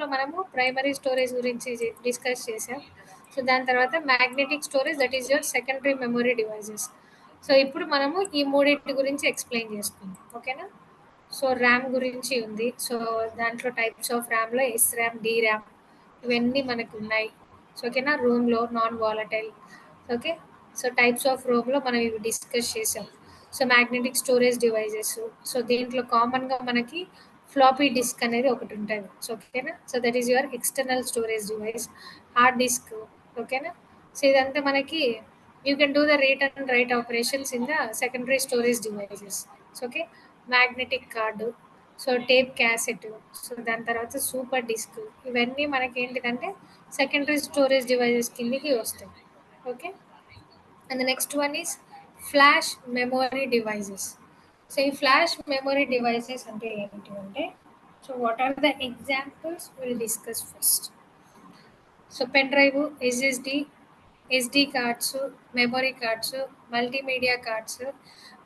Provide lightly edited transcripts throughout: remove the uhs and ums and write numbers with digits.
దాంట్లో మనము primary storage గురించి డిస్కస్ చేసాం. సో దాని తర్వాత magnetic storage, that is your secondary memory devices. So ఇప్పుడు మనము ఈ మూడింటి గురించి ఎక్స్ప్లెయిన్ చేసుకుందాం, ఓకేనా? సో ర్యామ్ గురించి ఉంది. సో దాంట్లో టైప్స్ ఆఫ్ ర్యామ్లో ఎస్ ర్యామ్, డి ర్యామ్ ఇవన్నీ మనకు ఉన్నాయి. సో ఓకేనా, రూమ్లో non volatile. Okay, so types of రూమ్లో మనం ఇవి డిస్కస్ చేసాం. So magnetic storage devices, so దీంట్లో కామన్గా మనకి ఫ్లాపీ డిస్క్ అనేది ఒకటి ఉంటుంది. సో ఓకేనా, so that is your external storage device. Hard disk, ఓకేనా. సో ఇదంతా మనకి you can do the read and right operations in the secondary storage devices. So okay, magnetic card, so tape cassette, so దాని తర్వాత super disc, ఇవన్నీ మనకి ఏంటిదంటే secondary storage devices కిందకి వస్తాయి. Okay, and the next one is flash memory devices. So ఈ flash memory devices అంటే ఏంటి అంటే, so what are the examples will discuss first. So pen drive, SSD, SD cards, memory cards, multimedia cards,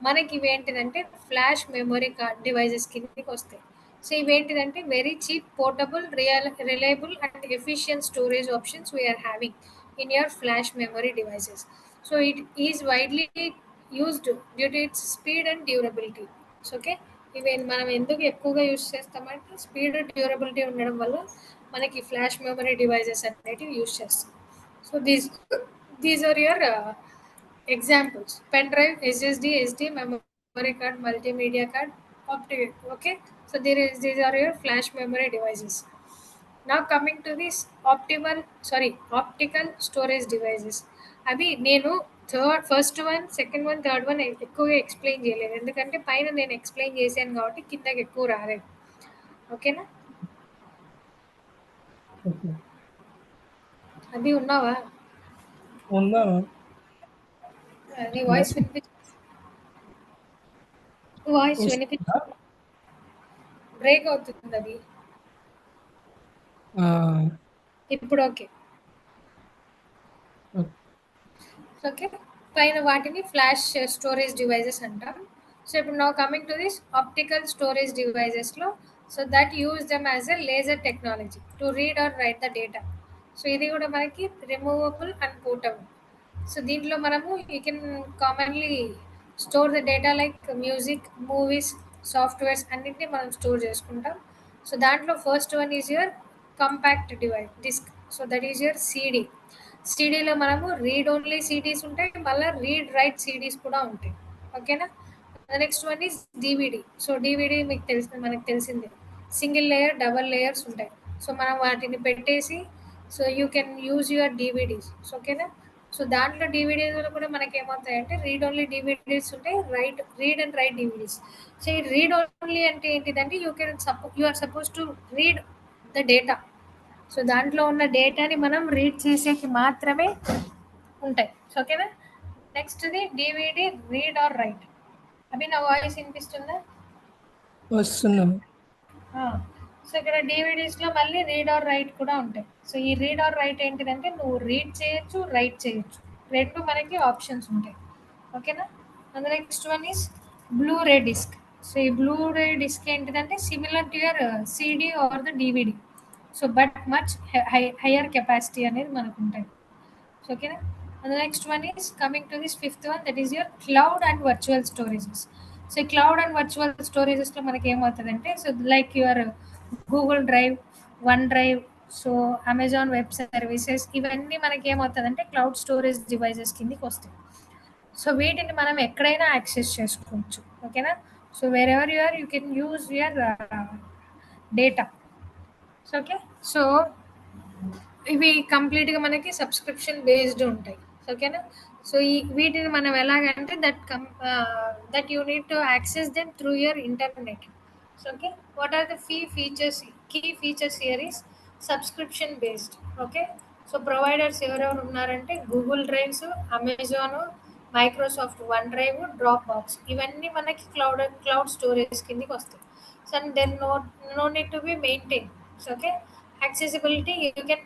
మనకి ఇవేంటిదంటే flash memory card devices కిందకి వస్తాయి. So ఇవేంటిదంటే very cheap, portable, reliable and efficient storage options we are having in your flash memory devices. So it is widely used due to it's speed and durability. So okay, ఇవి మనం ఎందుకు ఎక్కువగా use చేస్తామంటే speed, durability ఉండడం వల్ల మనకి flash memory devices అనేటివి use చేస్తాం. So these are your examples: pen drive, SSD, SD, memory card, multimedia card, optic. Okay, so these are your flash memory devices. Now coming to this optical storage devices. అవి నేను first one, second one, third one ఎక్కువగా explain చేయలేదు, ఎందుకంటే పైన నేను explain చేశాను కాబట్టి కిందకి ఎక్కువ రాలేదు. ఓకేనా, ఓకే. అది ఉన్నావా? ఉన్నా. నీ వాయిస్ వినిపి బ్రేక్ అవుతుంది అది. ఆ, ఇప్పుడు ఓకే. ఓకే. ఓకే, పైన వాటిని ఫ్లాష్ స్టోరేజ్ డివైజెస్ అంటాం. సో ఇప్పుడు now coming to this optical storage డివైజెస్లో, so that use them as a laser technology to read or write the data. So ఇది కూడా మనకి రిమూవబుల్ అండ్ పోర్టబుల్. సో దీంట్లో మనము you can commonly store the data like music, movies, softwares అన్నింటినీ మనం store చేసుకుంటాం. So దాంట్లో first one is your compact device disc. So that is your CD. సిడీలో మనము రీడ్ ఓన్లీ సిడీస్ ఉంటాయి, మళ్ళీ read write CDs కూడా ఉంటాయి. ఓకేనా, next one is DVD. So DVD మీకు మనకు తెలిసిందే, సింగిల్ లేయర్, డబల్ లేయర్స్ ఉంటాయి. సో మనం వాటిని పెట్టేసి so you can use your DVDs. ఓకేనా, సో దాంట్లో డివిడీస్లో కూడా మనకి ఏమవుతాయంటే రీడ్ ఓన్లీ డివిడీస్ ఉంటాయి, read and write DVDs. So ఈ రీడ్ ఓన్లీ అంటే ఏంటిదంటే you are suppose to read the data. So దాంట్లో ఉన్న డేటాని మనం రీడ్ చేసేకి మాత్రమే ఉంటాయి. సో ఓకేనా, నెక్స్ట్ది డివిడి రీడ్ ఆర్ రైట్. అవి నా వాయిస్ వినిపిస్తుందా? వస్తున్నాం. సో ఇక్కడ డివిడీస్లో మళ్ళీ రీడ్ ఆర్ రైట్ కూడా ఉంటాయి. సో ఈ రీడ్ ఆర్ రైట్ ఏంటిదంటే నువ్వు రీడ్ చేయొచ్చు, రైట్ చేయొచ్చు, రెండు మనకి ఆప్షన్స్ ఉంటాయి. ఓకేనా, and next one is Blu ray disc. So ఈ బ్లూ రే డిస్క్ ఏంటిదంటే similar to your CD or the DVD, so but much higher capacity అనేది మనకు ఉంటాయి. సో ఓకేనా, and next one is coming to this fifth one, that is your cloud and virtual storages. So cloud and virtual స్టోరేజెస్లో మనకి ఏమవుతుందంటే, so like your Google drive, one drive, so Amazon web services, ఇవన్నీ మనకి ఏమవుతుందంటే cloud storage devices కిందకి వస్తాయి. So వీటిని మనం ఎక్కడైనా యాక్సెస్ చేసుకోవచ్చు. ఓకేనా, so wherever you are you can use your data. So okay, so ఇవి కంప్లీట్గా మనకి సబ్స్క్రిప్షన్ బేస్డ్ ఉంటాయి. ఓకేనా, సో వీటిని మనం ఎలాగంటే that you need to access them through your internet. So okay, what are the key features here is subscription based. Okay, so providers ఎవరెవరు ఉన్నారంటే Google drives, Amazon, Microsoft OneDrive, Dropbox, ఇవన్నీ మనకి cloud storage కిందకి వస్తాయి. So and then no need to be maintain. So okay, accessibility, you can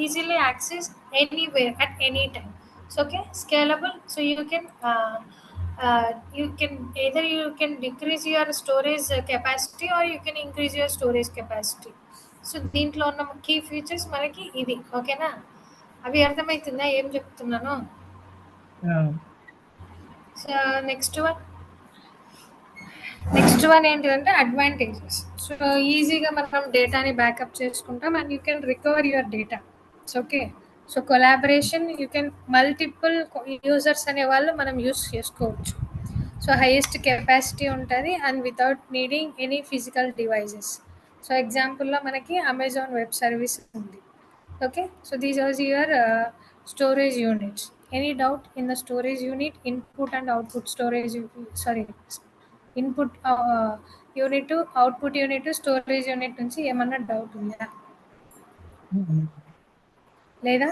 easily access anywhere at any time. So okay, scalable, so you can either you can decrease your storage capacity or you can increase your storage capacity. So దీంట్లో ఉన్న key features మనకి ఇది, ఓకేనా? అవి అర్థమవుతుందా ఏం చెప్తున్నానో? So next one ఏంటిదంటే అడ్వాంటేజెస్. సో ఈజీగా మనం డేటాని బ్యాకప్ చేసుకుంటాం and you can recover your data. Okay. So collaboration, you can multiple users అనే వాళ్ళు మనం యూస్ చేసుకోవచ్చు. సో హైయెస్ట్ కెపాసిటీ ఉంటుంది and without needing any physical devices. So ఎగ్జాంపుల్లో మనకి అమెజాన్ వెబ్ సర్వీస్ ఉంది. Okay. So these are your storage units. Any doubt in the storage unit, input and output storage, sorry, input unit, output unit, storage unit నుంచి ఏమన్నా doubt ఉందా లేదా?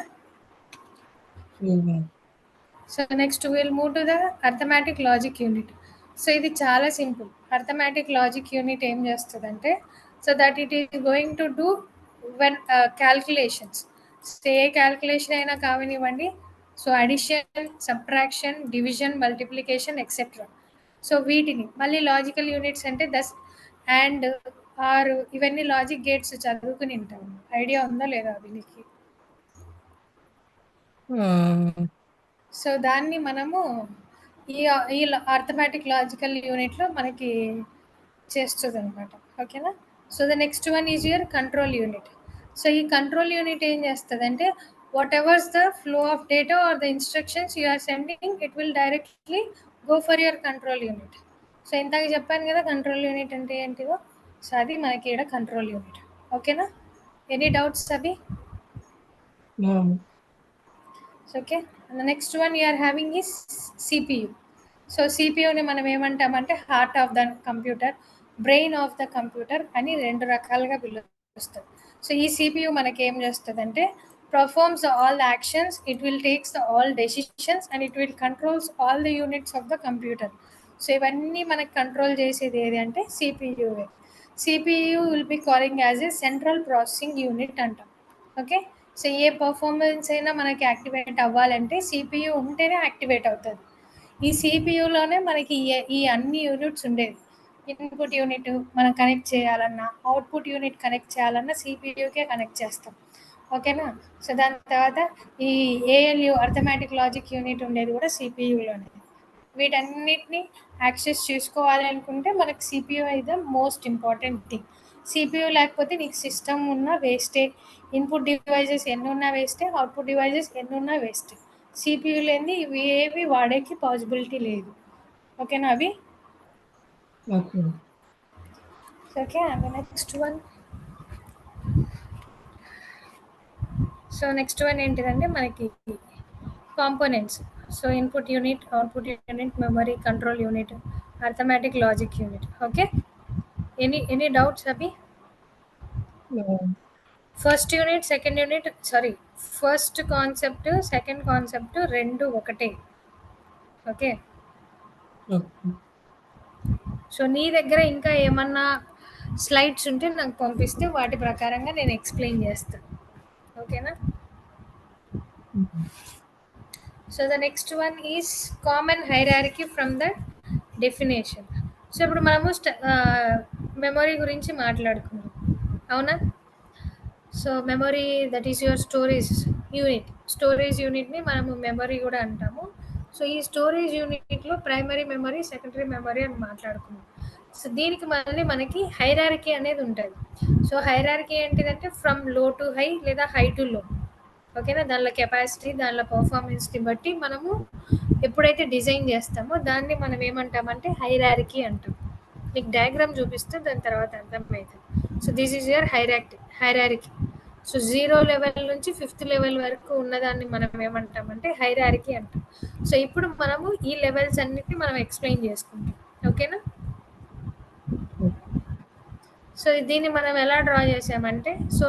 So next will move to the arithmetic logic unit. So ఇది చాలా simple. Arithmetic logic unit ఏం చేస్తుందంటే, so that it is going to do when calculations. So ఏ calculation అయినా కావనివ్వండి, so addition, subtraction, division, multiplication etcetera. So వీటిని మళ్ళీ logical units అంటే దస్ అండ్ ఆర్, ఇవన్నీ లాజిక్ గేట్స్ చదువుకుని ఉంటాము. ఐడియా ఉందా లేదా దీనికి? సో దాన్ని మనము ఈ ఈ అర్థమెటిక్ లాజికల్ యూనిట్లో మనకి చేస్తుంది అనమాట. ఓకేనా? So the next one is your control unit. So ఈ కంట్రోల్ యూనిట్ ఏం చేస్తుంది అంటే, whatever's the flow of data or the instructions you are sending, it will directly go for your control unit. So ఇందాక చెప్పాను కదా control unit అంటే ఏంటిదో. So అది మనకి ఇక్కడ కంట్రోల్ యూనిట్. ఓకేనా? ఎనీ డౌట్స్ అవి? Okay. And the next one you are having is CPU. So సిపియుని మనం ఏమంటామంటే heart of the computer, brain of the computer అని రెండు రకాలుగా పిలుస్తారు. సో ఈ సిపియు మనకి ఏం చేస్తుందంటే, performs all the actions, it will takes the all decisions and it will controls all the units of the computer. So ఇవన్నీ మనకి కంట్రోల్ చేసేది ఏది అంటే సిపియువే. CPU will be calling as a central processing unit అంటాం. Okay. So ఏ performance అయినా మనకి యాక్టివేట్ అవ్వాలంటే సిపియు ఉంటేనే యాక్టివేట్ అవుతుంది. ఈ సిపియులోనే మనకి ఈ అన్ని యూనిట్స్ ఉండేది. ఇన్పుట్ యూనిట్ మనం కనెక్ట్ చేయాలన్నా, అవుట్పుట్ యూనిట్ కనెక్ట్ చేయాలన్నా సిపియుకే కనెక్ట్ చేస్తాం. ఓకేనా? సో దాని తర్వాత ఈ ఏఎల్యు అర్థమెటిక్ లాజిక్ యూనిట్ ఉండేది కూడా సిపియులోనే. వీటన్నిటిని యాక్సెస్ చేసుకోవాలి అనుకుంటే మనకి CPU is the most important thing. CPU లేకపోతే నీకు సిస్టమ్ ఉన్న వేస్టే, ఇన్పుట్ డివైజెస్ ఎన్ని ఉన్నా వేస్టే, అవుట్పుట్ డివైజెస్ ఎన్ని ఉన్నా వేస్టే. సిపియు లేని ఇవి ఏవి వాడేకి పాసిబిలిటీ లేదు. ఓకేనా అవి? Okay. And next one, so next one ఏంటిదంటే మనకి components. So input unit, output unit, memory, control unit, arithmetic logic unit. Okay. Any doubts అవి? First unit, second unit, sorry, first concept, second concept రెండు ఒకటే. Okay. So నీ దగ్గర ఇంకా ఏమన్నా slides ఉంటే నాకు పంపిస్తే వాటి ప్రకారంగా నేను ఎక్స్ప్లెయిన్ చేస్తాను. ఓకేనా? So the next one is common hierarchy from the definition. So ఇప్పుడు మనము మెమరీ గురించి మాట్లాడుకున్నాం, అవునా? So memory that is your storage unit. Storage యూనిట్ని మనము మెమరీ కూడా అంటాము. సో ఈ స్టోరేజ్ యూనిట్లో ప్రైమరీ మెమరీ, సెకండరీ మెమరీ అని మాట్లాడుకున్నాం. సో దీనికి మళ్ళీ మనకి హైరార్కీ అనేది ఉంటుంది. సో హైరార్కీ ఏంటిదంటే ఫ్రమ్ లో టు హై లేదా హై టు లో. ఓకేనా? దానిలో కెపాసిటీ, దానిలో పర్ఫార్మెన్స్ని బట్టి మనము ఎప్పుడైతే డిజైన్ చేస్తామో దాన్ని మనం ఏమంటామంటే హైరార్కీ అంటాం. మీకు డయాగ్రామ్ చూపిస్తే దాని తర్వాత అర్థమవుతుంది. So this is your hierarchy. So 0 level నుంచి 5th లెవెల్ వరకు ఉన్నదాన్ని మనం ఏమంటామంటే హైరార్కీ అంటాం. సో ఇప్పుడు మనము ఈ లెవెల్స్ అన్నిటిని మనం ఎక్స్ప్లెయిన్ చేసుకుంటాం. ఓకేనా? సో దీన్ని మనం ఎలా డ్రా చేసామంటే, సో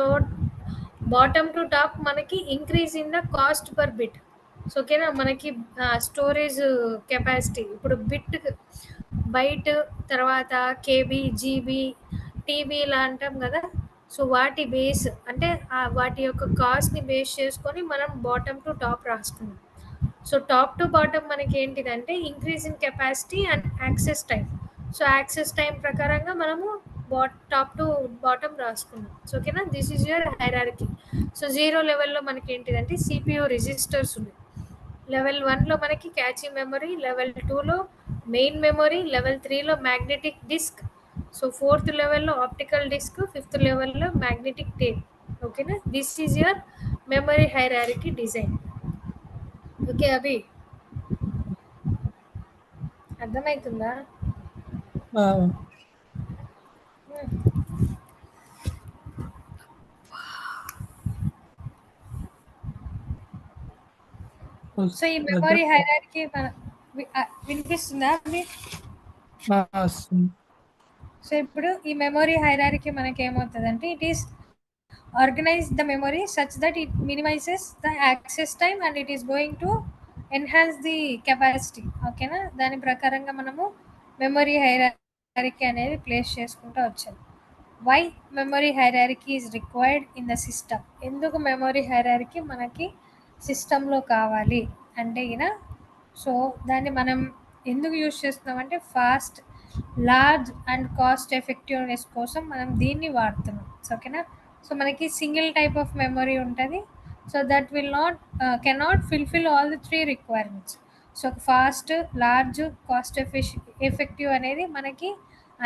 బాటమ్ టు టాప్ మనకి increase in the cost per bit. So ఓకేనా? మనకి స్టోరేజ్ కెపాసిటీ ఇప్పుడు బిట్, బైట్, తర్వాత కేబీ, జీబీ, టీబీ ఇలా అంటాం కదా. సో వాటి బేస్ అంటే వాటి యొక్క కాస్ట్ని బేస్ చేసుకొని మనం బాటమ్ టు టాప్ రాసుకున్నాం. సో టాప్ టు బాటమ్ మనకి ఏంటిదంటే increase in capacity and access time. So access time ప్రకారంగా మనము టాప్ టు బాటమ్ రాసుకున్నాం. సో ఓకేనా, this is your hierarchy. So 0 లెవెల్లో మనకి ఏంటిదంటే సిపియు రిజిస్టర్స్ ఉన్నాయి. లెవెల్ 1లో మనకి క్యాచీ మెమరీ, లెవెల్ 2లో మెయిన్ మెమరీ, లెవెల్ 3లో మ్యాగ్నెటిక్ డిస్క్, సో 4th లెవెల్లో ఆప్టికల్ డిస్క్, 5th లెవెల్లో మ్యాగ్నెటిక్ టేప్. ఓకేనా, this is your memory hierarchy design. Okay Abhi, అర్థమవుతుందా? సో ఈ మెమరీ హైరార్కీ వినిపిస్తుందా అభి? వస్తుంది. సో ఇప్పుడు ఈ మెమరీ హైరార్కీ మనకి ఏమవుతుందంటే it is organize the memory such that it minimizes the access time and it is going to enhance the capacity. ఓకేనా, దాని ప్రకారంగా మనము మెమరీ హైరార్కీ అనేది ప్లేస్ చేసుకుంటూ వచ్చాం. Why memory hierarchy is required in the system? ఎందుకు memory hierarchy మనకి సిస్టంలో కావాలి అంటే ఈయన, సో దాన్ని మనం ఎందుకు యూజ్ చేస్తున్నామంటే fast, large and cost effectiveness కోసం మనం దీన్ని వాడుతున్నాం. ఓకేనా, సో మనకి సింగిల్ టైప్ ఆఫ్ మెమరీ ఉంటుంది. So that will not cannot fulfil all the 3 requirements. So fast, large, cost effective అనేది మనకి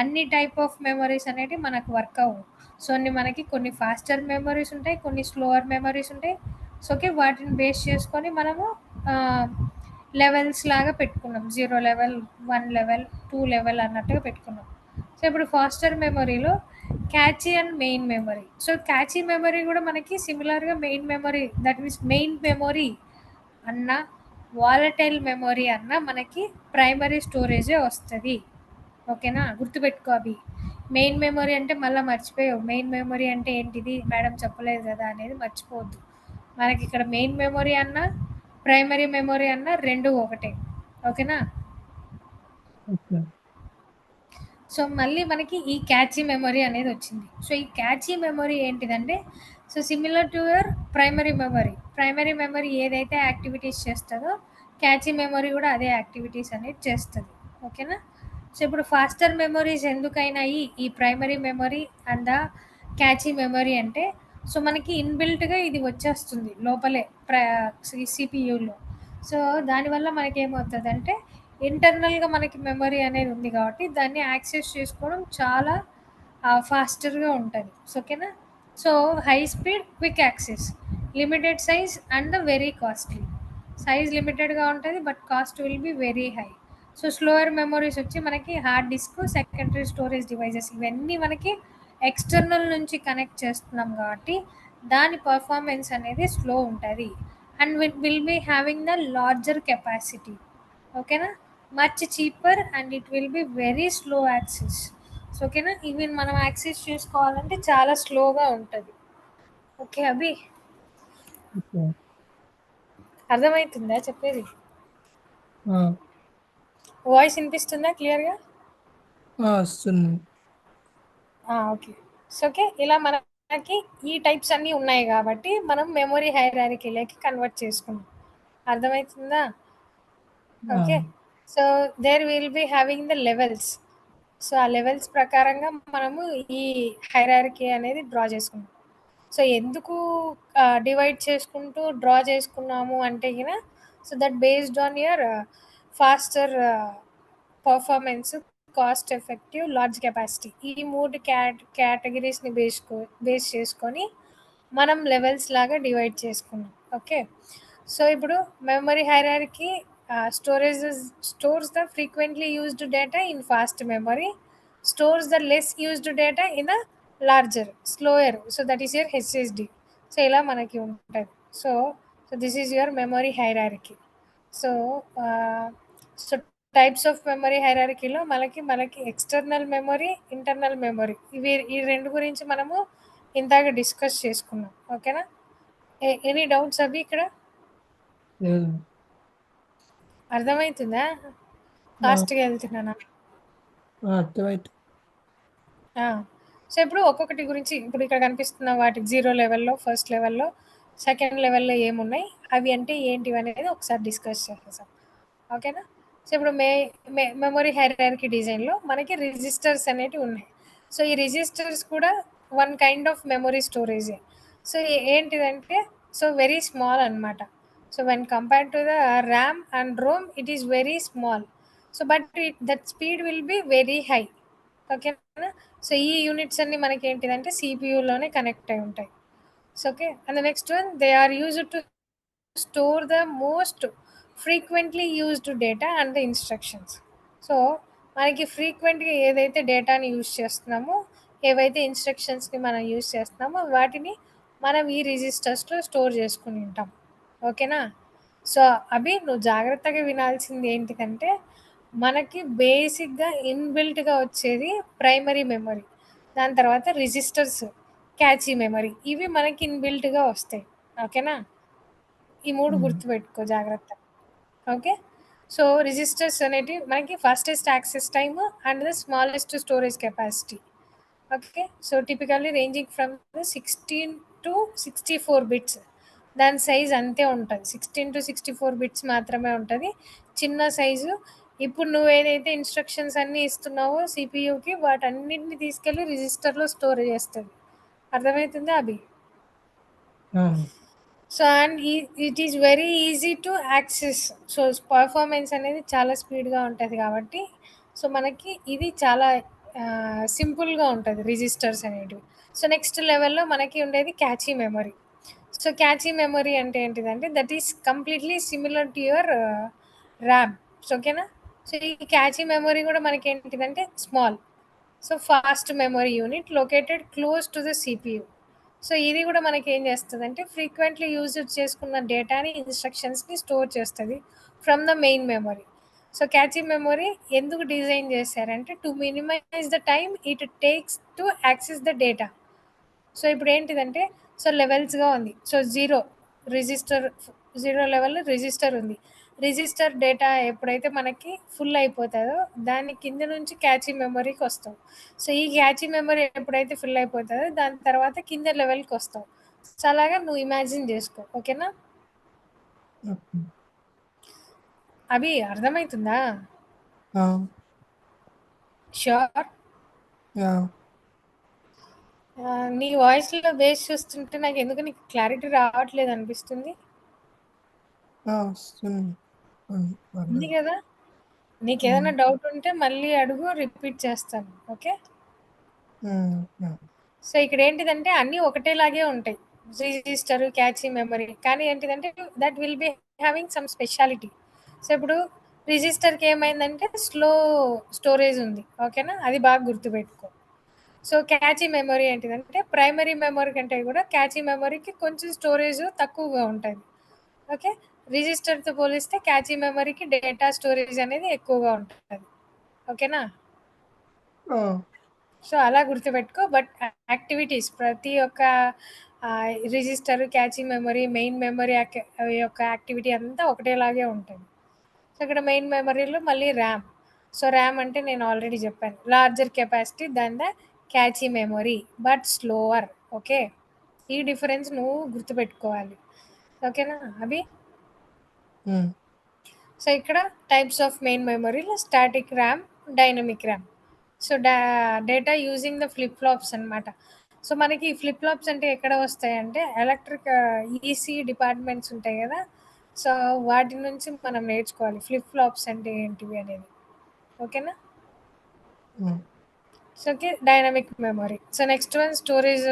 అన్ని టైప్ ఆఫ్ మెమరీస్ అనేవి మనకు వర్క్ అవ్వవు. సో మనకి కొన్ని ఫాస్టర్ మెమరీస్ ఉంటాయి, కొన్ని స్లోవర్ మెమరీస్ ఉంటాయి. సో ఓకే, వాటిని బేస్ చేసుకొని మనము లెవెల్స్ లాగా పెట్టుకున్నాం. 0 లెవెల్, 1 లెవెల్, 2 లెవెల్ అన్నట్టుగా పెట్టుకున్నాం. సో ఇప్పుడు ఫాస్టర్ మెమరీలో catchy and main memory. So cache memory కూడా మనకి సిమిలర్గా main memory, that means main memory అన్న వాలటైల్ మెమరీ అన్న మనకి ప్రైమరీ స్టోరేజే వస్తుంది. ఓకేనా, గుర్తుపెట్టుకో అవి. మెయిన్ మెమరీ అంటే మళ్ళీ మర్చిపోయావు, మెయిన్ మెమరీ అంటే ఏంటిది మేడం చెప్పలేదు కదా అనేది మర్చిపోవద్దు. మనకి ఇక్కడ మెయిన్ మెమరీ అన్న ప్రైమరీ మెమరీ అన్న రెండు ఒకటే. ఓకేనా, సో మళ్ళీ మనకి ఈ క్యాచీ మెమరీ అనేది వచ్చింది. సో ఈ క్యాచీ మెమరీ ఏంటిదంటే, so similar to your primary memory. Primary memory ఏదైతే యాక్టివిటీస్ చేస్తుందో క్యాచీ మెమరీ కూడా అదే యాక్టివిటీస్ అనేది చేస్తుంది. ఓకేనా, సో ఇప్పుడు ఫాస్టర్ మెమరీస్ ఎందుకైనాయి ఈ primary memory and the catchy memory అంటే, సో మనకి ఇన్బిల్ట్గా ఇది వచ్చేస్తుంది లోపలే సిపియూలో. సో దానివల్ల మనకి ఏమవుతుంది అంటే ఇంటర్నల్గా మనకి మెమరీ అనేది ఉంది కాబట్టి దాన్ని యాక్సెస్ చేసుకోవడం చాలా ఫాస్టర్గా ఉంటుంది. ఓకేనా, so high speed, quick access, limited size and the very costly. Size లిమిటెడ్గా ఉంటుంది but cost will be very high. So slower memories వచ్చి మనకి hard disk, secondary storage devices, ఇవన్నీ మనకి ఎక్స్టర్నల్ నుంచి కనెక్ట్ చేస్తున్నాం కాబట్టి దాని పర్ఫార్మెన్స్ అనేది స్లో ఉంటుంది and will be having the larger capacity. ఓకేనా, much cheaper and it will be very slow access. So ఓకేనా, ఇవి మనం యాక్సెస్ చేసుకోవాలంటే చాలా స్లోగా ఉంటుంది. ఓకే అభి, అర్థమవుతుందా చెప్పేది? వాయిస్ వినిపిస్తుందా క్లియర్గా? వస్తుంది. ఓకే, సో ఓకే, ఇలా మనకి ఈ టైప్స్ అన్నీ ఉన్నాయి కాబట్టి మనం మెమరీ హైరార్కీలోకి కన్వర్ట్ చేసుకున్నాం. అర్థమవుతుందా? Okay, so there will be having the levels. సో ఆ లెవెల్స్ ప్రకారంగా మనము ఈ హైరార్కీ అనేది డ్రా చేసుకున్నాం. సో ఎందుకు డివైడ్ చేసుకుంటూ డ్రా చేసుకున్నాము అంటే గిన, so that based on your faster performance, cost effective, large capacity, ఈ మూడు కేటగిరీస్ని బేస్ చేసుకొని మనం లెవెల్స్ లాగా డివైడ్ చేసుకున్నాం. ఓకే, సో ఇప్పుడు memory hierarchy stores the frequently used data in fast memory, stores the less used data in the larger, slower, so that is your HSD. So ఇలా మనకి ఉంటుంది. So this is your memory hierarchy. So so types of memory హైరార్కీలో మనకి external memory, internal memory, ఈ రెండు గురించి మనము ఇందాక డిస్కస్ చేసుకున్నాం. ఓకేనా, ఎనీ డౌట్స్ అవి ఇక్కడ? అర్థమవుతుందా? ఫాస్ట్గా వెళ్తున్నానా? అర్థమైతే. సో ఇప్పుడు ఒక్కొక్కటి గురించి, ఇప్పుడు ఇక్కడ కనిపిస్తున్న వాటి 0 లెవెల్లో, ఫస్ట్ లెవెల్లో, సెకండ్ లెవెల్లో ఏమున్నాయి, అవి అంటే ఏంటివి అనేది ఒకసారి డిస్కస్ చేసేసాం. ఓకేనా, సో ఇప్పుడు మెమరీ హైరార్కీ డిజైన్లో మనకి రిజిస్టర్స్ అనేటివి ఉన్నాయి. సో ఈ రిజిస్టర్స్ కూడా వన్ కైండ్ ఆఫ్ మెమరీ స్టోరేజే. సో ఏంటిదంటే సో వెరీ స్మాల్ అనమాట. So when compared to the RAM and ROM it is very small. So but that speed will be very high. ఓకేనా. So ఈ units అన్ని మనకి ఏంటిదంటే సిపియులోనే కనెక్ట్ అయి ఉంటాయి. So okay. And the next one they are used to store the most frequently used data and the instructions. So మనకి ఫ్రీక్వెంట్గా ఏదైతే డేటాని యూజ్ చేస్తున్నామో, ఏవైతే ఇన్స్ట్రక్షన్స్ని మనం యూజ్ చేస్తున్నామో వాటిని మనం ఈ రిజిస్టర్స్లో స్టోర్ చేసుకుని ఉంటాం. ఓకేనా. సో అవి నువ్వు జాగ్రత్తగా వినాల్సింది ఏంటిదంటే మనకి బేసిక్గా ఇన్బిల్ట్గా వచ్చేది ప్రైమరీ మెమరీ, దాని తర్వాత రిజిస్టర్స్, క్యాచీ మెమరీ, ఇవి మనకి ఇన్బిల్ట్గా వస్తాయి. ఓకేనా. ఈ 3 గుర్తుపెట్టుకో జాగ్రత్త. ఓకే. సో రిజిస్టర్స్ అనేటివి మనకి fastest access time and the smallest storage capacity. Okay. So typically ranging from 16 to 64 bits. దాని సైజ్ అంతే ఉంటుంది. 16 టు 64 బిట్స్ మాత్రమే ఉంటుంది. చిన్న సైజు. ఇప్పుడు నువ్వు ఏదైతే ఇన్స్ట్రక్షన్స్ అన్నీ ఇస్తున్నావో సిపియూకి వాటన్నిటిని తీసుకెళ్ళి రిజిస్టర్లో స్టోర్ చేస్తుంది. అర్థమవుతుందా Abhi? So and it is very easy to access. So performance అనేది చాలా స్పీడ్గా ఉంటుంది కాబట్టి సో మనకి ఇది చాలా సింపుల్గా ఉంటుంది రిజిస్టర్స్ అనేటివి. సో నెక్స్ట్ లెవెల్లో మనకి ఉండేది catchy memory. So cache memory అంటే ఏంటిదంటే that is completely similar to your RAM. So ఓకేనా. సో ఈ క్యాచీ మెమరీ కూడా మనకి ఏంటిదంటే small, so fast memory unit located close to the CPU. So ఇది కూడా మనకి ఏం చేస్తుంది అంటే ఫ్రీక్వెంట్లీ యూజ్ చేసుకున్న డేటాని ఇన్స్ట్రక్షన్స్ని స్టోర్ చేస్తుంది from the main memory. So cache memory ఎందుకు డిజైన్ చేశారంటే to minimize the time it takes to access the data. So ఇప్పుడు ఏంటిదంటే సో లెవెల్స్గా ఉంది. సో రిజిస్టర్ 0 లెవెల్ రిజిస్టర్ ఉంది. రిజిస్టర్ డేటా ఎప్పుడైతే మనకి ఫుల్ అయిపోతుందో దాని కింద నుంచి క్యాచీ మెమరీకి వస్తాం. సో ఈ క్యాచీ మెమరీ ఎప్పుడైతే ఫుల్ అయిపోతుందో దాని తర్వాత కింద లెవెల్కి వస్తాం. సో అలాగా నువ్వు ఇమాజిన్ చేసుకో. ఓకేనా. అవి అర్థమవుతుందా? ష్యూర్. నీ వాయిస్లో బేస్ చూస్తుంటే నాకు ఎందుకు నీకు క్లారిటీ రావట్లేదు అనిపిస్తుంది. ఉంది కదా. నీకు ఏదైనా డౌట్ ఉంటే మళ్ళీ అడుగు, రిపీట్ చేస్తాను. ఓకే. సో ఇక్కడ ఏంటిదంటే అన్నీ ఒకటేలాగే ఉంటాయి, రిజిస్టర్, క్యాచీ మెమరీ. కానీ ఏంటిదంటే that will be having some speciality. So ఇప్పుడు రిజిస్టర్కి ఏమైందంటే స్లో స్టోరేజ్ ఉంది. ఓకేనా. అది బాగా గుర్తుపెట్టుకో. సో క్యాచీ మెమరీ ఏంటిదంటే ప్రైమరీ మెమరీ కంటే కూడా క్యాచీ మెమరీకి కొంచెం స్టోరేజ్ తక్కువగా ఉంటుంది. ఓకే. రిజిస్టర్తో పోలిస్తే క్యాచీ మెమరీకి డేటా స్టోరేజ్ అనేది ఎక్కువగా ఉంటుంది. ఓకేనా. సో అలా గుర్తుపెట్టుకో. బట్ యాక్టివిటీస్ ప్రతి ఒక్క register, catchy memory, main memory యొక్క యాక్టివిటీ అంతా ఒకటేలాగే ఉంటుంది. సో ఇక్కడ మెయిన్ మెమరీలో మళ్ళీ ర్యామ్. సో ర్యామ్ అంటే నేను ఆల్రెడీ చెప్పాను, larger capacity than the catchy memory but slower. Okay. ఈ డిఫరెన్స్ నువ్వు గుర్తుపెట్టుకోవాలి. ఓకేనా అవి. సో ఇక్కడ టైప్స్ ఆఫ్ మెయిన్ మెమరీలో static RAM, dynamic RAM. So data using the flip flops అనమాట. సో మనకి ఫ్లిప్ ఫ్లాప్స్ అంటే ఎక్కడ వస్తాయంటే ఎలక్ట్రిక్ ఈసీ డిపార్ట్మెంట్స్ ఉంటాయి కదా. సో వాటి నుంచి మనం నేర్చుకోవాలి ఫ్లిప్ ఫ్లాప్స్ అంటే ఏంటివి అనేది. ఓకేనా. So okay. Dynamic memory. So next one storage,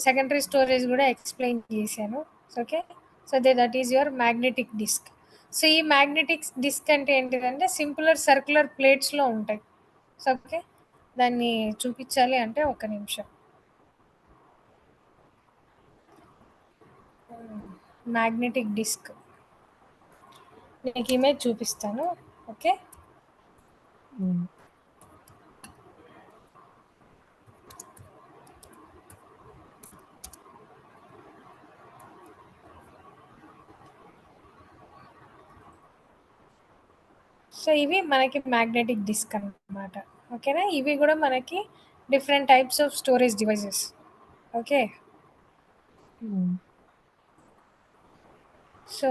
secondary storage కూడా ఎక్స్ప్లెయిన్ చేశాను. Okay. So that is your magnetic disk. So ఈ మ్యాగ్నెటిక్ డిస్క్ అంటే ఏంటిదంటే సింపులర్ సర్క్యులర్ ప్లేట్స్లో ఉంటాయి. So okay. దాన్ని చూపించాలి అంటే ఒక నిమిషం. మ్యాగ్నెటిక్ డిస్క్ నీకు ఇమేజ్ చూపిస్తాను. ఓకే. సో ఇవి మనకి మ్యాగ్నెటిక్ డిస్క్ అన్నమాట. ఓకేనా. ఇవి కూడా మనకి different types of storage devices. Okay. So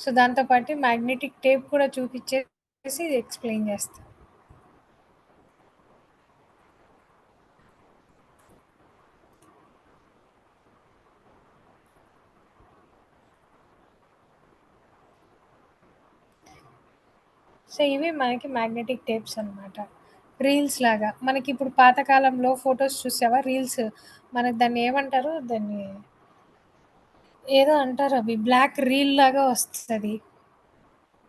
so దాంతోపాటు మ్యాగ్నెటిక్ టేప్ కూడా చూపించేసి ఎక్స్ప్లెయిన్ చేస్తాను. సో ఇవి మనకి మ్యాగ్నెటిక్ టేప్స్ అనమాట. రీల్స్ లాగా మనకి ఇప్పుడు పాతకాలంలో ఫొటోస్ చూసావా రీల్స్, మనకి దాన్ని ఏమంటారు, దాన్ని ఏదో అంటారు, అవి బ్లాక్ రీల్ లాగా వస్తుంది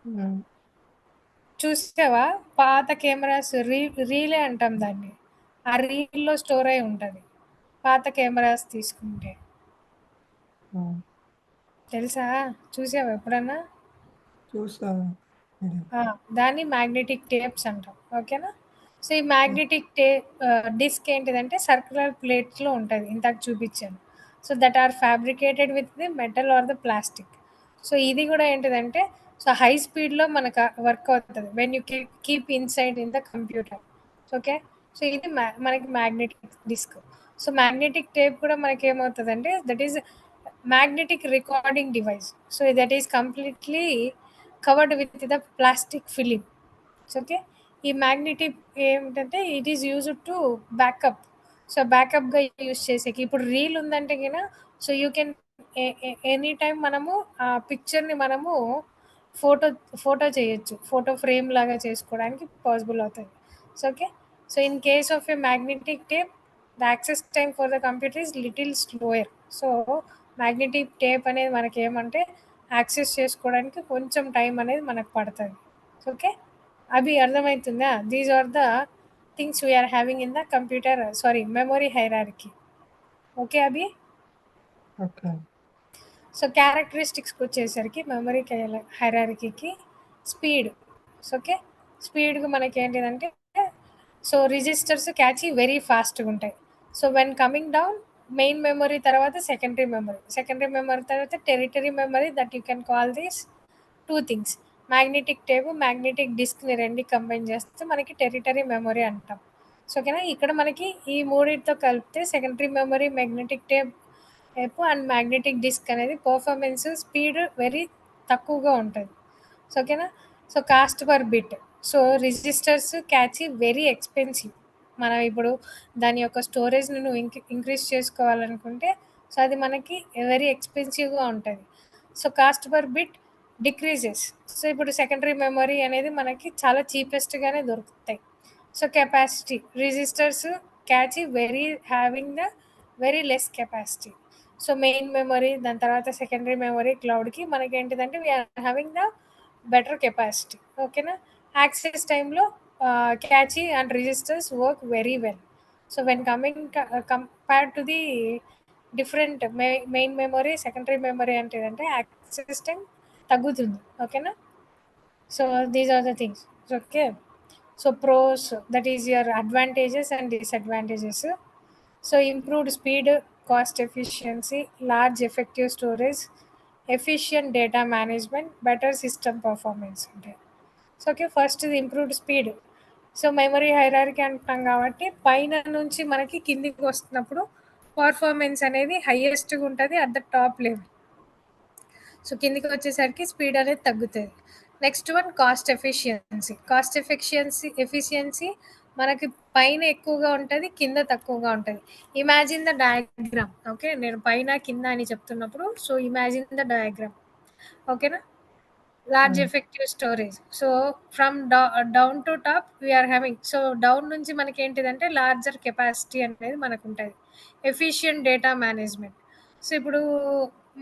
ఉమ్, చూసావా? పాత కెమెరాస్ రీలే అంటాం దాన్ని. ఆ రీల్‌లో స్టోర్ అయి ఉంటది. పాత కెమెరాస్ తీసుకుంటే. ఆ, తెలుసా? చూసావా ఎప్పుడన్నా? చూసాను ఇది. ఆ! దాన్ని మ్యాగ్నెటిక్ టేప్స్ అంటాం. ఓకేనా? సో, ఈ ఆ, మ్యాగ్నెటిక్ డిస్క్ ఏంటిదంటే సర్క్యులర్ ప్లేట్స్‌లో ఉంటది. ఇందాక చూపిచ్చాను. So, that are fabricated with the metal or the plastic. So, ఇది గూడా ఏంటిదంటే సో, హై స్పీడ్‌లో మనకు వర్క్ అవుతది. When you keep inside in the computer. Okay. So, ఇది మనకి magnetic disk. So, magnetic tape కూడా మనకేమవుతదంటే that is magnetic recording device. So, that is completely covered with the plastic film. Okay. ఈ magnetic ఏమిటంటే it is used to backup. So బ్యాకప్గా use చేసేకి ఇప్పుడు reel ఉందంటే గిన so you can any time మనము ఆ పిక్చర్ని మనము ఫోటో ఫోటో చేయొచ్చు, ఫోటో ఫ్రేమ్ లాగా చేసుకోవడానికి పాసిబుల్ అవుతుంది. So okay. So in case of a magnetic tape the access time for the computer is little slower. So magnetic tape అనేది మనకి ఏమంటే యాక్సెస్ చేసుకోవడానికి కొంచెం టైం అనేది మనకు పడుతుంది. ఓకే. అభి అర్థమవుతుందా? These are the things we're having in the computer sorry memory hierarchy. Okay Abhi. Okay. So క్యారెక్టరిస్టిక్స్కి వచ్చేసరికి మెమరీ హైరార్కీకి స్పీడ్. ఓకే. స్పీడ్కి మనకి ఏంటిదంటే సో రిజిస్టర్స్ క్యాచ్ వెరీ ఫాస్ట్గా ఉంటాయి. So when coming down main memory తర్వాత సెకండరీ మెమరీ తర్వాత territory memory that you can call this two things. Magnetic table magnetic డిస్క్ని రెండు కంబైన్ చేస్తే మనకి టెరిటరీ మెమరీ అంటాం. సో ఓకేనా, ఇక్కడ మనకి ఈ మూడింటితో కలిపితే secondary memory magnetic tape and magnetic disk అనేది పర్ఫార్మెన్స్ స్పీడ్ వెరీ తక్కువగా ఉంటుంది. సో ఓకేనా. So cost per bit. So registers cache very expensive. మనం ఇప్పుడు దాని యొక్క స్టోరేజ్ని నువ్వు ఇంక్రీజ్ చేసుకోవాలనుకుంటే సో అది మనకి వెరీ ఎక్స్పెన్సివ్గా ఉంటుంది. So cost per bit decreases. So ఇప్పుడు సెకండరీ మెమరీ అనేది మనకి చాలా చీపెస్ట్గానే దొరుకుతాయి. So capacity registers cache very having the very less capacity. So main memory దాని తర్వాత సెకండరీ మెమరీ క్లౌడ్కి మనకి ఏంటిదంటే we are having the better capacity. ఓకేనా. యాక్సెస్ టైంలో cache and registers work very well. So when coming compared to the different main memory secondary memory అంటే ఏంటంటే access time తగ్గుతుంది. ఓకేనా. So these are the things. Okay. So pros that is your advantages and disadvantages. So improved speed, cost efficiency, large effective storage, efficient data management, better system performance ఉంటాయి. So okay. First ఇది improved speed. So memory hierarchy అంటున్నాం కాబట్టి పైన నుంచి మనకి కిందికి వస్తున్నప్పుడు performance అనేది హైయెస్ట్గా ఉంటుంది at the top level. So కిందికి వచ్చేసరికి స్పీడ్ అనేది తగ్గుతుంది. Next one cost efficiency. Efficiency మనకి పైన ఎక్కువగా ఉంటుంది, కింద తక్కువగా ఉంటుంది. Imagine the diagram. ఓకే. నేను పైన కింద అని చెప్తున్నప్పుడు సో ఇమాజిన్ ద డయాగ్రామ్. ఓకేనా. Large um, effective storage. So from down to top we are having so down నుంచి మనకి ఏంటిదంటే లార్జర్ కెపాసిటీ అనేది మనకు ఉంటుంది. Efficient data management. సో ఇప్పుడు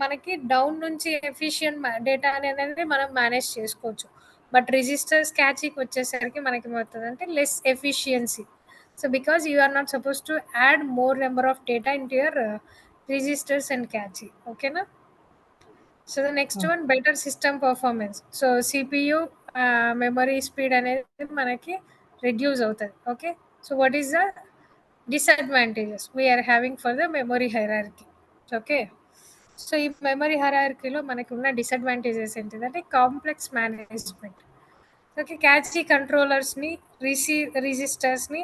మనకి డౌన్ నుంచి ఎఫిషియంట్ డేటా అనేది మనం మేనేజ్ చేసుకోవచ్చు. బట్ రిజిస్టర్స్ క్యాచీకి వచ్చేసరికి మనకి ఏమవుతుందంటే less efficiency. So because you are not suppose to add more number of data in to your registers and cache. ఓకేనా. So the next ah, one better system performance. So CPU memory speed అనేది మనకి reduce అవుతుంది. Okay. So what is the disadvantages we are having for the memory hierarchy. Okay. So ఈ memory హైరార్కీలో మనకి ఉన్న disadvantages ఏంటిదంటే complex management. Okay. Cache కంట్రోలర్స్ని రిజిస్టర్స్ని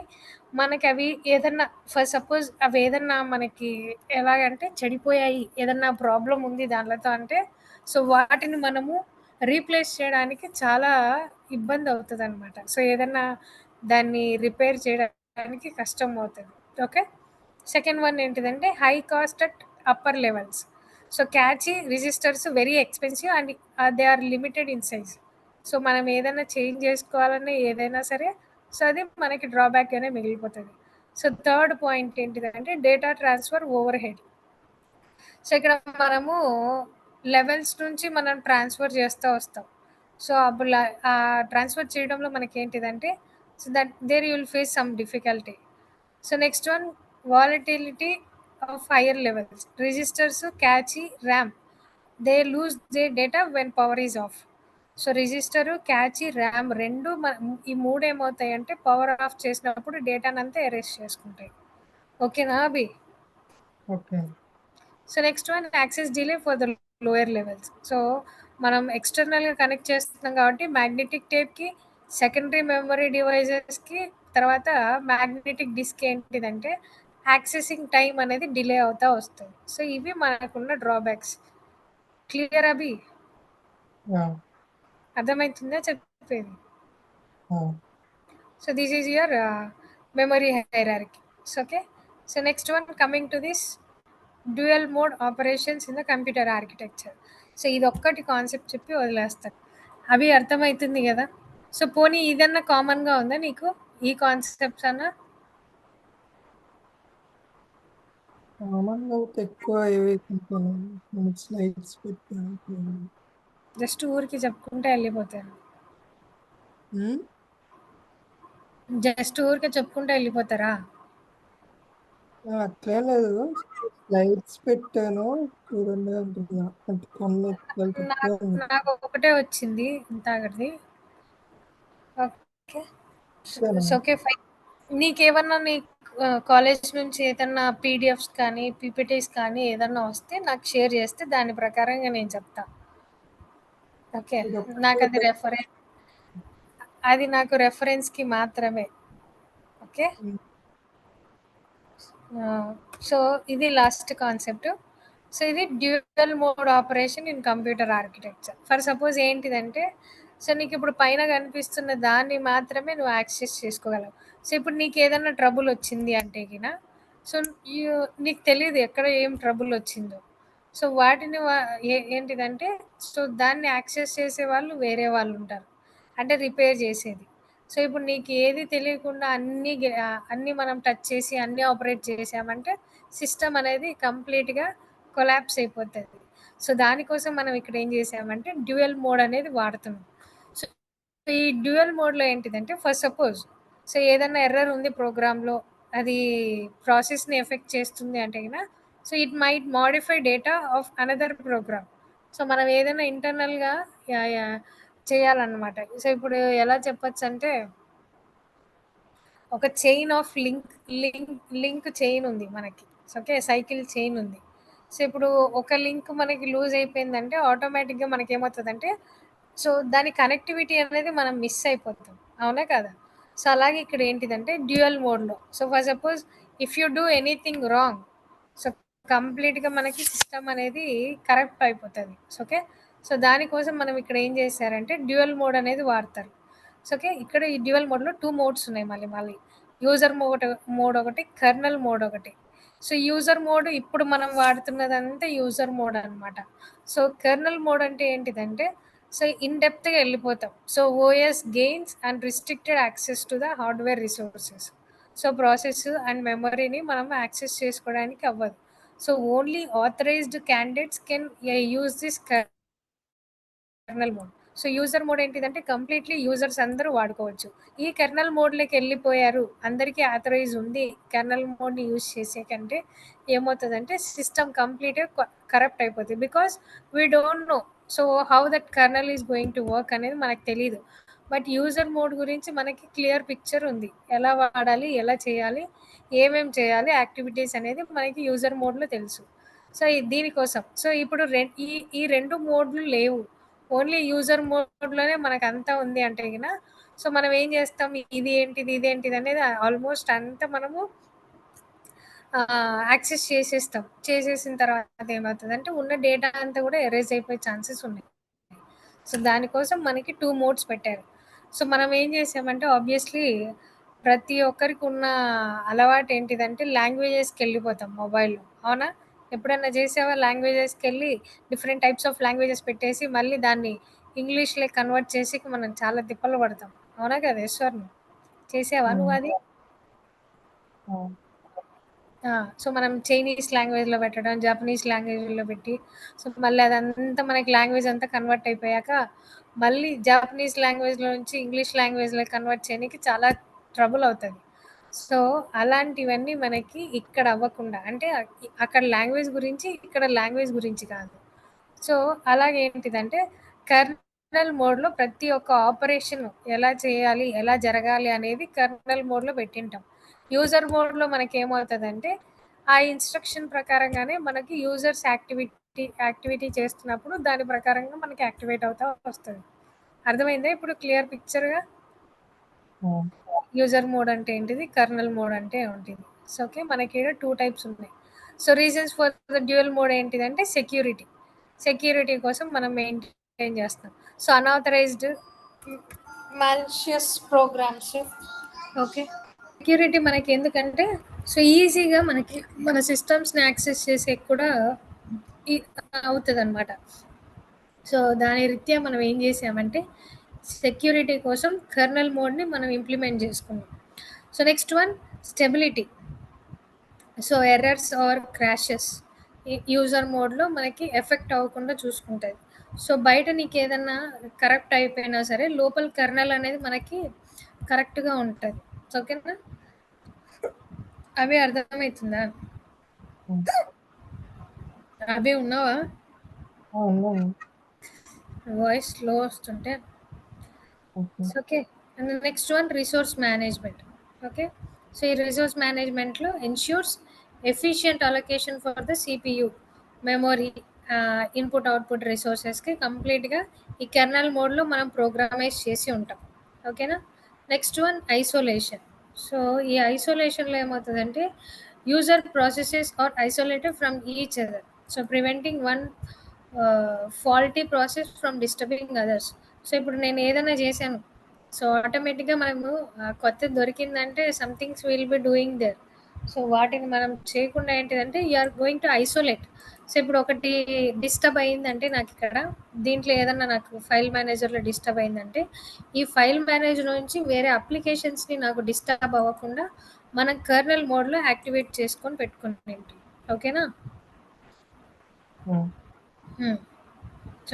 మనకి అవి ఏదన్నా ఫర్ సపోజ్ అవి ఏదన్నా మనకి ఎలాగంటే చెడిపోయాయి, ఏదన్నా ప్రాబ్లం ఉంది దానిలతో అంటే సో వాటిని మనము రీప్లేస్ చేయడానికి చాలా ఇబ్బంది అవుతుంది అనమాట. సో ఏదన్నా దాన్ని రిపేర్ చేయడానికి కష్టం అవుతుంది. ఓకే. సెకండ్ వన్ ఏంటిదంటే high cost at upper levels. So cache registers very expensive and they are limited in size. So మనం ఏదైనా చేంజ్ చేసుకోవాలన్నా ఏదైనా సరే సో అది మనకి డ్రాబ్యాక్ అనే మిగిలిపోతుంది. సో థర్డ్ పాయింట్ ఏంటిదంటే data transfer over head. So ఇక్కడ మనము లెవెల్స్ నుంచి మనం ట్రాన్స్ఫర్ చేస్తూ వస్తాం. సో అప్పుడు ట్రాన్స్ఫర్ చేయడంలో మనకి ఏంటిదంటే so that there you will face some difficulty. So next one volatility of higher levels registers cache RAM they lose they data when power is off. So register cache RAM రెండు ఈ మూడు ఏమవుతాయంటే power of చేసినప్పుడు డేటాను అంతా erase చేసుకుంటాయి. ఓకేనా Abhi? Okay. So next one access delay for the lower levels. So మనం ఎక్స్టర్నల్గా కనెక్ట్ చేస్తున్నాం కాబట్టి మ్యాగ్నెటిక్ టేప్కి సెకండరీ మెమరీ డివైజెస్కి తర్వాత మ్యాగ్నెటిక్ డిస్క్ ఏంటిదంటే యాక్సెసింగ్ టైం అనేది డిలే అవుతా వస్తుంది. సో ఇవి మనకున్న డ్రాబ్యాక్స్. క్లియర్ అభి? యా. అర్థమవుతుందా చెప్పేది? ఆ. So this is your memory hierarchy. So, okay. So next one coming to this dual mode operations in the computer architecture. So ఇది ఒక్కటి కాన్సెప్ట్ చెప్పి వదిలేస్తారు. అవి అర్థమవుతుంది కదా. సో పోనీ ఇదన్నా కామన్గా ఉందా నీకు ఈ కాన్సెప్ట్స్ అన్నా? కామన్గా ఎక్కువ ఏవి స్లైడ్స్ పెట్టాను. జస్ట్ ఊరికి చెప్పుకుంటే వెళ్ళిపోతాను. జస్ట్ ఊరికే చెప్పుకుంటే వెళ్ళిపోతారా? అట్లే లేదు, స్లైడ్స్ పెట్టాను చూడండి అంటున్నా. అంటే కొన్ని నాకు ఒకటే వచ్చింది ఇంతకటిది. Okay okay fine. నీకేమన్నా నీ కాలేజ్ నుంచి ఏదన్నా పీడిఎఫ్స్ కానీ పీపీటీస్ కానీ ఏదన్నా వస్తే నాకు షేర్ చేస్తే దాని ప్రకారంగా నేను చెప్తా. ఓకే నాకు అది నాకు రెఫరెన్స్కి మాత్రమే. ఓకే సో ఇది లాస్ట్ కాన్సెప్ట్. సో ఇది dual mode operation in computer architecture. For suppose ఏంటిదంటే సో నీకు ఇప్పుడు పైన కనిపిస్తున్న దాన్ని మాత్రమే నువ్వు యాక్సెస్ చేసుకోగలవు. సో ఇప్పుడు నీకు ఏదైనా ట్రబుల్ వచ్చింది అంటే గిన సో నీకు తెలియదు ఎక్కడ ఏం ట్రబుల్ వచ్చిందో. సో వాటిని ఏంటిదంటే సో దాన్ని యాక్సెస్ చేసే వాళ్ళు వేరే వాళ్ళు ఉంటారు, అంటే రిపేర్ చేసేది. సో ఇప్పుడు నీకు ఏది తెలియకుండా అన్నీ మనం టచ్ చేసి అన్నీ ఆపరేట్ చేసామంటే సిస్టమ్ అనేది కంప్లీట్గా కొలాప్స్ అయిపోతుంది. సో దానికోసం మనం ఇక్కడ ఏం చేసామంటే డ్యూయల్ మోడ్ అనేది వాడుతున్నాం. సో ఈ డ్యూయల్ మోడ్లో ఏంటిదంటే ఫర్ సపోజ్ సో ఏదైనా ఎర్రర్ ఉంది ప్రోగ్రామ్లో, అది ప్రాసెస్ని ఎఫెక్ట్ చేస్తుంది అంటే కనుక so it might modify data of another program. So మనం ఏదైనా ఇంటర్నల్గా చేయాలన్నమాట. సో ఇప్పుడు ఎలా చెప్పచ్చు అంటే ఒక చైన్ ఆఫ్ లింక్ చైన్ ఉంది మనకి. ఓకే సైకిల్ చైన్ ఉంది. సో ఇప్పుడు ఒక లింక్ మనకి లూజ్ అయిపోయిందంటే ఆటోమేటిక్గా మనకి ఏమవుతుందంటే సో దాని కనెక్టివిటీ అనేది మనం మిస్ అయిపోతాం, అవునా కదా? సో అలాగే ఇక్కడ ఏంటిదంటే డ్యూయల్ మోడ్లో so for suppose if you do anything wrong so కంప్లీట్గా మనకి సిస్టమ్ అనేది కరెక్ట్ అయిపోతుంది. ఓకే సో దానికోసం మనం ఇక్కడ ఏం చేశారంటే డ్యూయల్ మోడ్ అనేది వాడతారు. సో ఓకే ఇక్కడ ఈ డ్యూయల్ మోడ్లో 2 మోడ్స్ ఉన్నాయి. మళ్ళీ యూజర్ మోడ్ ఒకటి, కర్నల్ మోడ్ ఒకటి. సో యూజర్ మోడ్ ఇప్పుడు మనం వాడుతున్నదంతా యూజర్ మోడ్ అనమాట. సో కర్నల్ మోడ్ అంటే ఏంటిదంటే సో ఇన్ డెప్త్గా వెళ్ళిపోతాం. So OS gains and restricted access to the hardware resources. So process and మెమరీని మనం యాక్సెస్ చేసుకోవడానికి అవ్వదు. So only authorised candidates can use this kernel mode. So user mode ఏంటిదంటే completely users అందరూ వాడుకోవచ్చు. ఈ కర్నల్ మోడ్లోకి వెళ్ళిపోయారు, అందరికీ ఆథరైజ్ ఉంది కర్నల్ మోడ్ని యూజ్ చేసే కంటే ఏమవుతుందంటే సిస్టమ్ కంప్లీట్గా కరప్ట్ అయిపోతుంది. Because we don't know so how that colonel is going to work అనేది మనకు తెలియదు. బట్ యూజర్ మోడ్ గురించి మనకి క్లియర్ పిక్చర్ ఉంది, ఎలా వాడాలి, ఎలా చేయాలి, ఏమేమి చేయాలి యాక్టివిటీస్ అనేది మనకి యూజర్ మోడ్లో తెలుసు. సో దీనికోసం సో ఇప్పుడు ఈ రెండు మోడ్లు లేవు, ఓన్లీ యూజర్ మోడ్లోనే మనకు అంతా ఉంది అంటే గిన సో మనం ఏం చేస్తాం ఇది ఏంటిది అనేది ఆల్మోస్ట్ అంతా మనము యాక్సెస్ చేసేసిన తర్వాత ఏమవుతుందంటే ఉన్న డేటా అంతా కూడా ఎరేజ్ అయిపోయే ఛాన్సెస్ ఉన్నాయి. సో దానికోసం మనకి 2 మోడ్స్ పెట్టారు. సో మనం ఏం చేసామంటే ఆబ్వియస్లీ ప్రతి ఒక్కరికి ఉన్న అలవాటు ఏంటిదంటే లాంగ్వేజెస్కి వెళ్ళిపోతాం మొబైల్లో, అవునా? ఎప్పుడన్నా చేసావా లాంగ్వేజెస్కి వెళ్ళి డిఫరెంట్ టైప్స్ ఆఫ్ లాంగ్వేజెస్ పెట్టేసి మళ్ళీ దాన్ని ఇంగ్లీష్లో కన్వర్ట్ చేసి మనం చాలా తిప్పలు పడతాం. అవునా కదా ఈశ్వర్ను? చేసావా నువ్వు అది? సో మనం చైనీస్ లాంగ్వేజ్లో పెట్టడం, జపనీస్ లాంగ్వేజ్లో పెట్టి, సో మళ్ళీ అదంతా మనకి లాంగ్వేజ్ అంతా కన్వర్ట్ అయిపోయాక మళ్ళీ జపనీస్ లాంగ్వేజ్లో నుంచి ఇంగ్లీష్ లాంగ్వేజ్లో కన్వర్ట్ చేయడానికి చాలా ట్రబుల్ అవుతుంది. సో అలాంటివన్నీ మనకి ఇక్కడ అవ్వకుండా, అంటే అక్కడ లాంగ్వేజ్ గురించి ఇక్కడ లాంగ్వేజ్ గురించి కాదు. సో అలాగేంటిదంటే కర్నల్ మోడ్లో ప్రతి ఒక్క ఆపరేషన్ ఎలా చేయాలి, ఎలా జరగాలి అనేది కర్నల్ మోడ్లో పెట్టింటాం. యూజర్ మోడ్లో మనకి ఏమవుతుందంటే ఆ ఇన్స్ట్రక్షన్ ప్రకారంగానే మనకి యూజర్స్ యాక్టివిటీ చేస్తున్నప్పుడు దాని ప్రకారంగా మనకి యాక్టివేట్ అవుతా వస్తుంది. అర్థమైందా ఇప్పుడు క్లియర్ పిక్చర్గా? యూజర్ మోడ్ అంటే ఏంటిది, కర్నల్ మోడ్ అంటే ఏంటిది. సో ఓకే, మనకి ఇక్కడ 2 టైప్స్ ఉన్నాయి. So reasons for the dual mode ఏంటిదంటే సెక్యూరిటీ కోసం మనం మెయింటైన్ చేస్తాం. So unauthorised malicious programs. Okay, security మనకి ఎందుకంటే సో ఈజీగా మనకి మన సిస్టమ్స్ని యాక్సెస్ చేసే కూడా అవుతుంది అనమాట. సో దాని రీత్యా మనం ఏం చేసామంటే సెక్యూరిటీ కోసం కర్నల్ మోడ్ని మనం ఇంప్లిమెంట్ చేసుకున్నాం. So next one stability. So errors or crashes user మోడ్లో మనకి ఎఫెక్ట్ అవ్వకుండా చూసుకుంటుంది. సో బయట నీకు ఏదన్నా కరెక్ట్ అయిపోయినా సరే లోపల కర్నల్ అనేది మనకి కరెక్ట్గా ఉంటుంది. ఓకేనా? అవి అర్థమవుతుందా? అవి ఉన్నావా? వాయిస్ స్లో వస్తుంటే. Okay, and next one resource management. Okay, so ఈ రిసోర్స్ మేనేజ్మెంట్లో ensures efficient allocation for the CPU, memory, input output రిసోర్సెస్కి కంప్లీట్గా ఈ కెర్నల్ మోడ్లో మనం ప్రోగ్రామైజ్ చేసి ఉంటాం. ఓకేనా? Next one isolation. సో ఈ ఐసోలేషన్లో ఏమవుతుందంటే user processes are isolated from each other, so preventing one faulty process from disturbing others. So ఇప్పుడు నేను ఏదైనా చేశాను, సో ఆటోమేటిక్గా మనము కొత్తది దొరికిందంటే somethings will be doing there. So వాటిని మనం చేయకుండా ఏంటిదంటే you're going to isolate. So ఇప్పుడు ఒకటి డిస్టర్బ్ అయిందంటే నాకు ఇక్కడ దీంట్లో ఏదన్నా నాకు ఫైల్ మేనేజర్లో డిస్టర్బ్ అయిందంటే ఈ ఫైల్ మేనేజర్ నుంచి వేరే అప్లికేషన్స్ని నాకు డిస్టర్బ్ అవ్వకుండా మనం కర్నల్ మోడ్లో యాక్టివేట్ చేసుకొని పెట్టుకుని. ఓకేనా?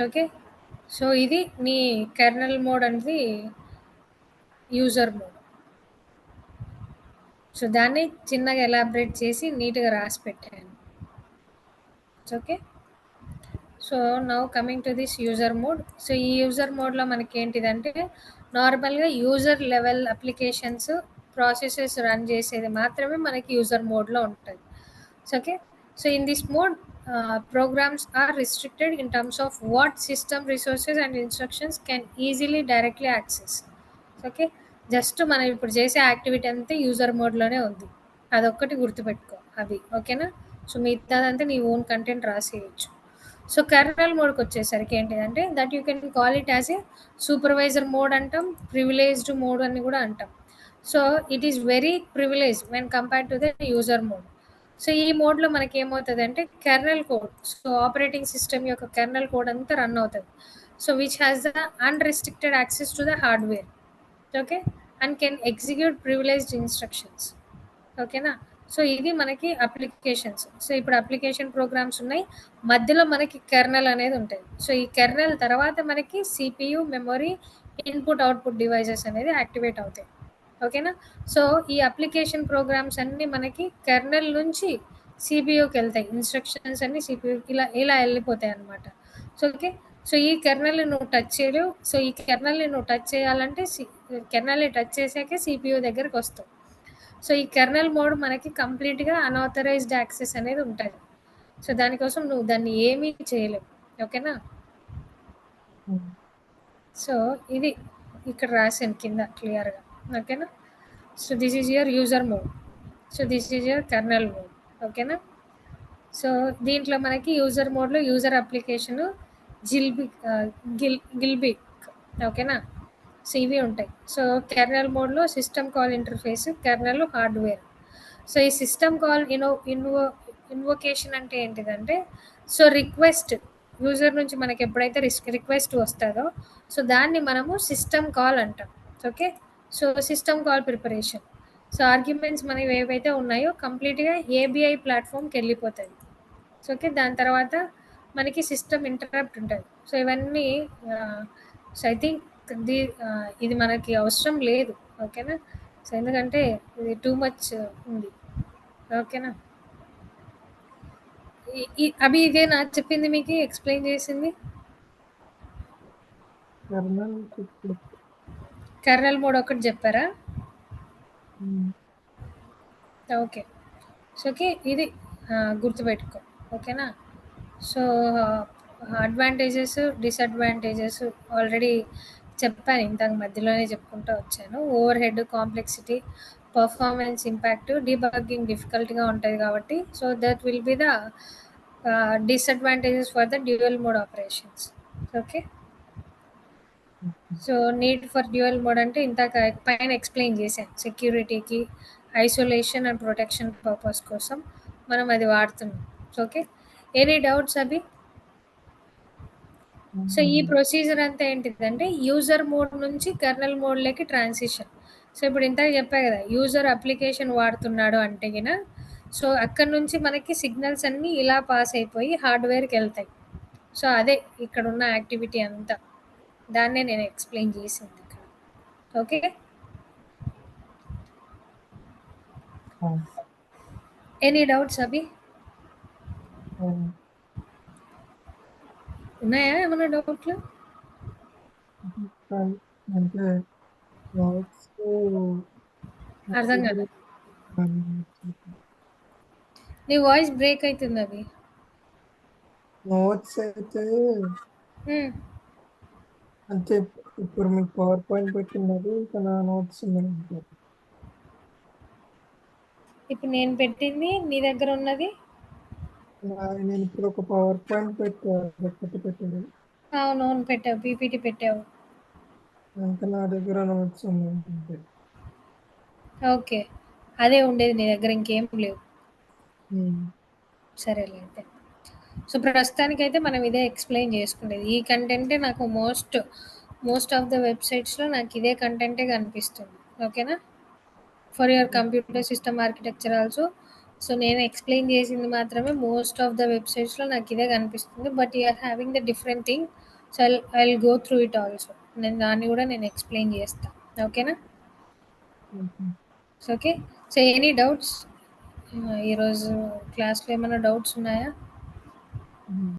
ఓకే, సో ఇది నీ కెర్నల్ మోడ్ అనేది యూజర్ మోడ్. సో దాన్ని చిన్నగా ఎలాబరేట్ చేసి నీట్గా రాసి పెట్టాను. Okay, so now coming to this user mode. So ఈ యూజర్ మోడ్లో మనకి ఏంటిదంటే నార్మల్గా user level applications processes run చేసేది మాత్రమే మనకి యూజర్ మోడ్లో ఉంటుంది. So okay, so in this mode programs are restricted in terms of what system resources and instructions can easily directly access. Okay, just మనం ఇప్పుడు చేసే యాక్టివిటీ అంతా యూజర్ మోడ్లోనే ఉంది, అదొక్కటి గుర్తుపెట్టుకో అవి. ఓకేనా? సో మిగతాదంతా నీ ఓన్ కంటెంట్ రాసేయచ్చు. సో కర్నల్ మోడ్కి వచ్చేసరికి ఏంటిదంటే that you can call it as a supervisor mode అంటాం, ప్రివిలేజ్డ్ మోడ్ అని కూడా అంటాం. So it is very privilege when compare to the user mode. So ఈ మోడ్లో మనకి ఏమవుతుంది అంటే kernel code, so operating system యొక్క కెర్నల్ కోడ్ అంతా రన్ అవుతుంది. So which has the unrestricted access to the hardware. Okay, and can execute privileged instructions. ఓకేనా? So ఇది మనకి అప్లికేషన్స్. సో ఇప్పుడు అప్లికేషన్ ప్రోగ్రామ్స్ ఉన్నాయి, మధ్యలో మనకి కెర్నల్ అనేది ఉంటుంది. సో ఈ కెర్నల్ తర్వాత మనకి CPU, memory, input output devices అనేది యాక్టివేట్ అవుతాయి. ఓకేనా? సో ఈ అప్లికేషన్ ప్రోగ్రామ్స్ అన్నీ మనకి కెర్నల్ నుంచి సిపియూకి వెళ్తాయి, ఇన్స్ట్రక్షన్స్ అన్నీ సిపియూకి ఇలా వెళ్ళిపోతాయి అనమాట. సో ఓకే, సో ఈ కెర్నల్ని నువ్వు టచ్ చేయలేవు. సో ఈ కెర్నల్ని నువ్వు టచ్ చేయాలంటే కెర్నల్ని టచ్ చేసాకే సిపియూ దగ్గరికి వస్తావు. సో ఈ కెర్నల్ మోడ్ మనకి కంప్లీట్గా అన్ఆథరైజ్డ్ యాక్సెస్ అనేది ఉంటుంది. సో దానికోసం నువ్వు దాన్ని ఏమీ చేయలేవు. ఓకేనా? సో ఇది ఇక్కడ రాసాను కింద క్లియర్గా. ఓకేనా? So this is your user mode. So this is your colonel mode. ఓకేనా? సో దీంట్లో మనకి యూజర్ మోడ్లో యూజర్ అప్లికేషను గిల్బిక్. ఓకేనా? సో ఇవి ఉంటాయి. సో కెర్నల్ మోడ్లో system call interface, kernel hardware. So ఈ సిస్టమ్ కాల్ ఇన్వొకేషన్ అంటే ఏంటిదంటే సో రిక్వెస్ట్ యూజర్ నుంచి మనకి ఎప్పుడైతే రిక్వెస్ట్ వస్తుందో సో దాన్ని మనము సిస్టమ్ కాల్ అంటాం. Okay, so system call preparation. So arguments మనవి ఏవైతే ఉన్నాయో కంప్లీట్గా ఏబిఐ ప్లాట్ఫామ్కి వెళ్ళిపోతుంది. సో ఓకే, దాని తర్వాత మనకి సిస్టమ్ ఇంటరప్ట్ ఉంటుంది. సో ఇవన్నీ సో ఐ థింక్ ఇది మనకి అవసరం లేదు. ఓకేనా, సో ఎందుకంటే ఇది టూ మచ్ ఉంది. ఓకేనా, అవి ఇదే నా చెప్పింది మీకు ఎక్స్ప్లెయిన్ చేసింది. కెర్నల్ చెప్పు. కెర్నల్ మోడ్ ఒకటి చెప్పారా? ఉమ్. ఓకే, సో ఓకే ఇది గుర్తుపెట్టుకో. ఓకేనా, సో అడ్వాంటేజెస్ డిసడ్వాంటేజెస్ ఆల్రెడీ చెప్పాను, ఇంతకు మధ్యలోనే చెప్పుకుంటూ వచ్చాను. Overhead, complexity, performance impact, debugging డిఫికల్ట్గా ఉంటుంది కాబట్టి so that will be the disadvantages for the dual mode operations. Okay, so need for dual mode అంటే ఇందాక పైన ఎక్స్ప్లెయిన్ చేశాను. సెక్యూరిటీకి, ఐసోలేషన్ అండ్ ప్రొటెక్షన్ పర్పస్ కోసం మనం అది వాడుతున్నాం. Okay, any doubts Abhi? So ఈ ప్రొసీజర్ అంతా ఏంటిదంటే యూజర్ మోడ్ నుంచి కెర్నల్ మోడ్లోకి ట్రాన్సిషన్. సో ఇప్పుడు ఇంతకు చెప్పా కదా, యూజర్ అప్లికేషన్ వాడుతున్నాడు అంటే గిన సో అక్కడ నుంచి మనకి సిగ్నల్స్ అన్నీ ఇలా పాస్ అయిపోయి హార్డ్వేర్కి వెళ్తాయి. సో అదే ఇక్కడ ఉన్న యాక్టివిటీ అంతా, దాన్నే నేను ఎక్స్ప్లెయిన్ చేసింది ఇక్కడ. ఓకే, ఎనీ డౌట్స్ అభి? ఉన్నాయా ఏమైనా డౌట్లు? అంటే నోట్స్ అర్థం కదా, నీ వాయిస్ బ్రేక్ అవుతుంది అభి. నోట్స్ అయితే హ్మ్. అంటే ఇప్పుడు మీకు పవర్ పాయింట్ పెట్టినది ఇంకా నా నోట్స్ ఉన్నాయి. ఇప్పుడు నేను పెట్టింది నీ దగ్గర ఉన్నది. నేను ఇప్పుడు ఒక పవర్ పాయింట్ పెట్టాడు. అవునవును, పెట్టావు, పీపీటీ పెట్టావు. ఇంకా నా దగ్గర నోట్స్ ఉన్నాయి అంతే. ఓకే, అదే ఉండేది నీ దగ్గర, ఇంకేం లేవు. ఉమ్. సరేలే అయితే. సో ప్రస్తుతానికైతే మనం ఇదే ఎక్స్ప్లెయిన్ చేసుకునేది. ఈ కంటెంటే నాకు మోస్ట్ ఆఫ్ ద వెబ్సైట్స్లో నాకు ఇదే కంటెంటే కనిపిస్తుంది. ఓకేనా, for your computer system architecture also. So నేను ఎక్స్ప్లెయిన్ చేసింది మాత్రమే మోస్ట్ ఆఫ్ ద వెబ్సైట్స్లో నాకు ఇదే కనిపిస్తుంది. But you're having the different thing. So I will go through it also. నేను దాన్ని కూడా నేను ఎక్స్ప్లెయిన్ చేస్తాను. ఓకేనా, ఓకే. సో ఎనీ డౌట్స్ ఈరోజు క్లాస్లో ఏమైనా డౌట్స్ ఉన్నాయా?